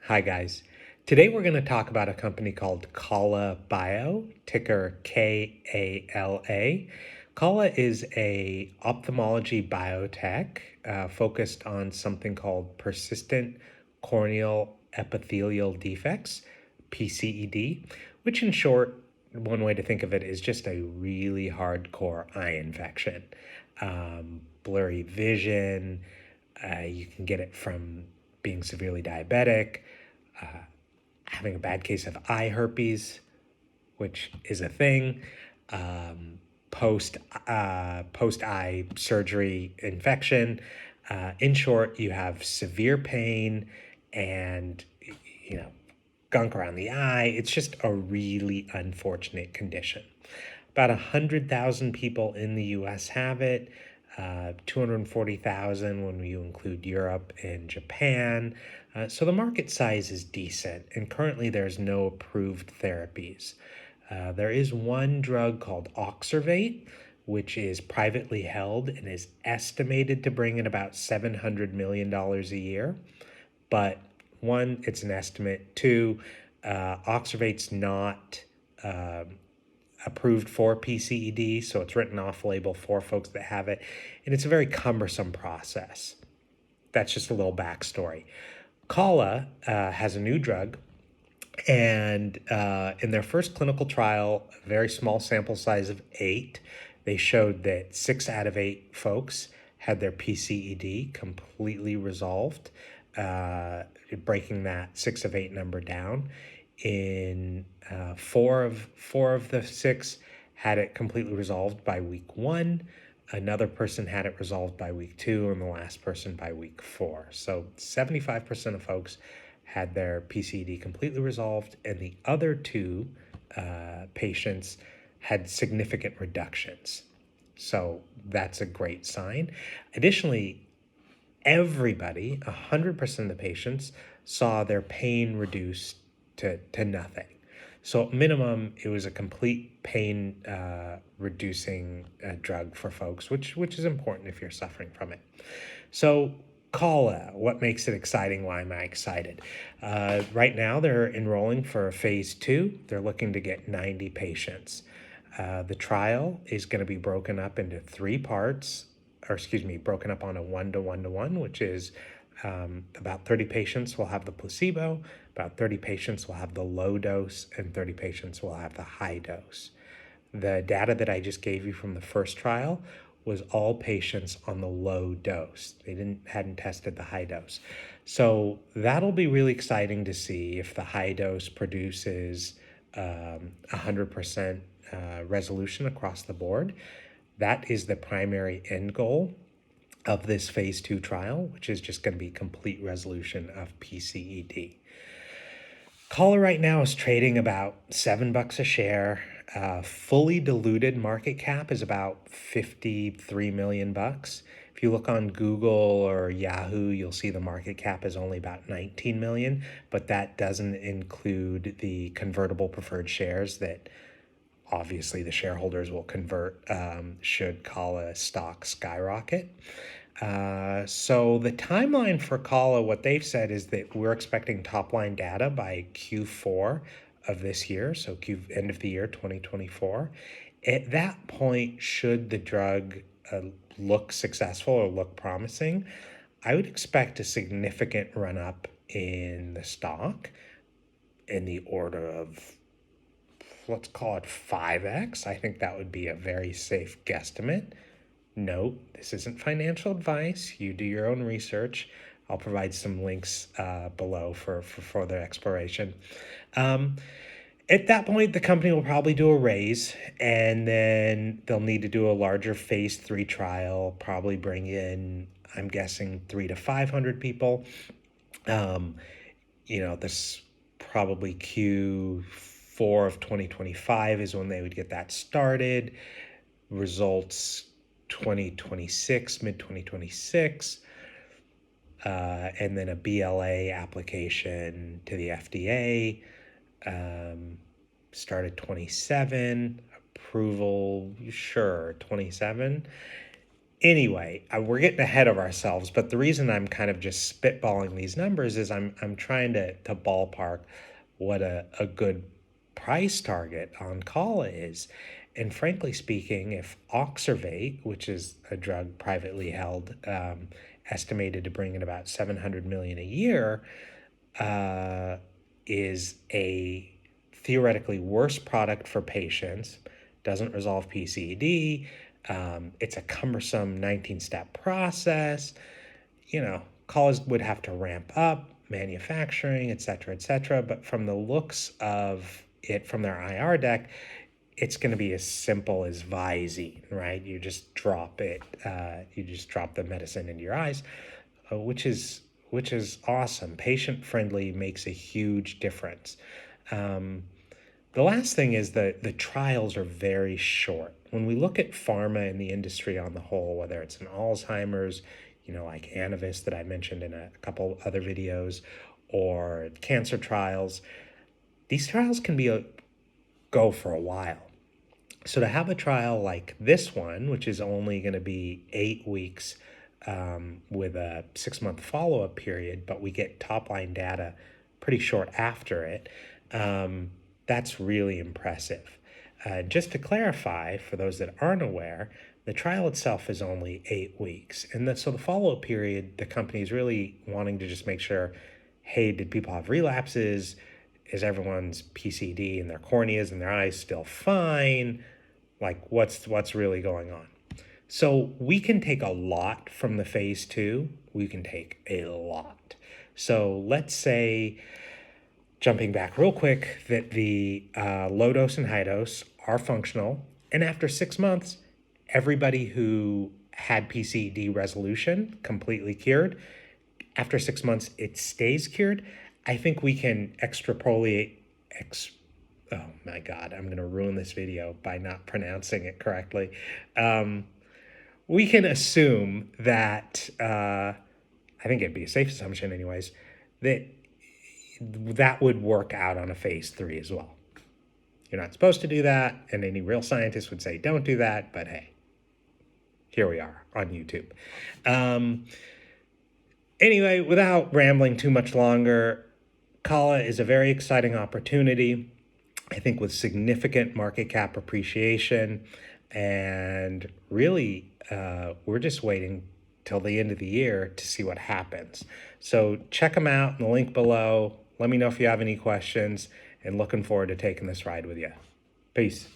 Hi, guys. Today we're going to talk about a company called Kala Bio, ticker KALA. Kala is a ophthalmology biotech focused on something called persistent corneal epithelial defects, PCED, which in short, one way to think of it is just a really hardcore eye infection. Blurry vision, you can get it from being severely diabetic, having a bad case of eye herpes, which is a thing, post eye surgery infection. In short, you have severe pain and you know gunk around the eye. It's just a really unfortunate condition. About 100,000 people in the US have it, 240,000 when you include Europe and Japan. So the market size is decent, and currently there's no approved therapies. There is one drug called Oxervate, which is privately held and is estimated to bring in about $700 million a year. But one, it's an estimate. Two, Oxervate's not approved for PCED, so it's written off label for folks that have it, and it's a very cumbersome process. That's just a little backstory. Kala has a new drug, and in their first clinical trial, a very small sample size of 8, they showed that 6 out of 8 folks had their PCED completely resolved, breaking that 6 of 8 number down. In four of the 6 had it completely resolved by week 1. Another person had it resolved by week 2, and the last person by week 4. So 75% of folks had their PCD completely resolved, and the other 2 patients had significant reductions. So that's a great sign. Additionally, everybody, 100% of the patients, saw their pain reduced to nothing. So at minimum, it was a complete pain reducing drug for folks, which is important if you're suffering from it. So Kala, what makes it exciting? Why am I excited? Right now, they're enrolling for phase 2. They're looking to get 90 patients. The trial is going to be broken up into 3 parts, broken up on a 1-to-1-to-1, which is about 30 patients will have the placebo, about 30 patients will have the low dose, and 30 patients will have the high dose. The data that I just gave you from the first trial was all patients on the low dose. They hadn't tested the high dose. So that'll be really exciting to see if the high dose produces 100% resolution across the board. That is the primary end goal of this phase 2 trial, which is just going to be complete resolution of PCED. Kala right now is trading about $7 a share. Fully diluted market cap is about $53 million. If you look on Google or Yahoo, you'll see the market cap is only about 19 million, but that doesn't include the convertible preferred shares that obviously the shareholders will convert should Kala stock skyrocket. So the timeline for Kala, what they've said is that we're expecting top line data by Q4 of this year, so end of the year 2024. At that point, should the drug look successful or look promising, I would expect a significant run up in the stock in the order of, let's call it 5x. I think that would be a very safe guesstimate. Note, this isn't financial advice. You do your own research. I'll provide some links below for further exploration. At that point, the company will probably do a raise, and then they'll need to do a larger phase 3 trial, probably bring in, I'm guessing, 300 to 500 people. This probably Q4 of 2025 is when they would get that started. Results 2026, mid-2026, and then a BLA application to the FDA, started 27, approval, sure, 27. Anyway, we're getting ahead of ourselves, but the reason I'm kind of just spitballing these numbers is I'm trying to ballpark what a good price target on Kala is. And frankly speaking, if Oxervate, which is a drug privately held, estimated to bring in about 700 million a year, is a theoretically worse product for patients, doesn't resolve PCED. It's a cumbersome 19-step process. College would have to ramp up manufacturing, et cetera, et cetera. But from the looks of it from their IR deck, it's going to be as simple as Visine, right? You just drop it. You just drop the medicine into your eyes, which is awesome. Patient friendly, makes a huge difference. The last thing is that the trials are very short. When we look at pharma in the industry on the whole, whether it's an Alzheimer's, like Anavis that I mentioned in a couple other videos, or cancer trials, these trials can go for a while. So to have a trial like this one, which is only going to be 8 weeks with a 6-month follow-up period, but we get top-line data pretty short after it, that's really impressive. Just to clarify, for those that aren't aware, the trial itself is only 8 weeks. And so the follow-up period, the company is really wanting to just make sure, hey, did people have relapses? Is everyone's PCD in their corneas and their eyes still fine? Like, what's really going on? So we can take a lot from the phase 2. We can take a lot. So let's say, jumping back real quick, that the low dose and high dose are functional. And after 6 months, everybody who had PCD resolution completely cured. After 6 months, it stays cured. I think we can extrapolate. Oh my God, I'm going to ruin this video by not pronouncing it correctly. We can assume that, I think it'd be a safe assumption anyways, that would work out on a phase 3 as well. You're not supposed to do that, and any real scientist would say don't do that, but hey, here we are on YouTube. Anyway, without rambling too much longer, Kala is a very exciting opportunity, I think, with significant market cap appreciation, and really we're just waiting till the end of the year to see what happens. So check them out in the link below. Let me know if you have any questions, and looking forward to taking this ride with you. Peace.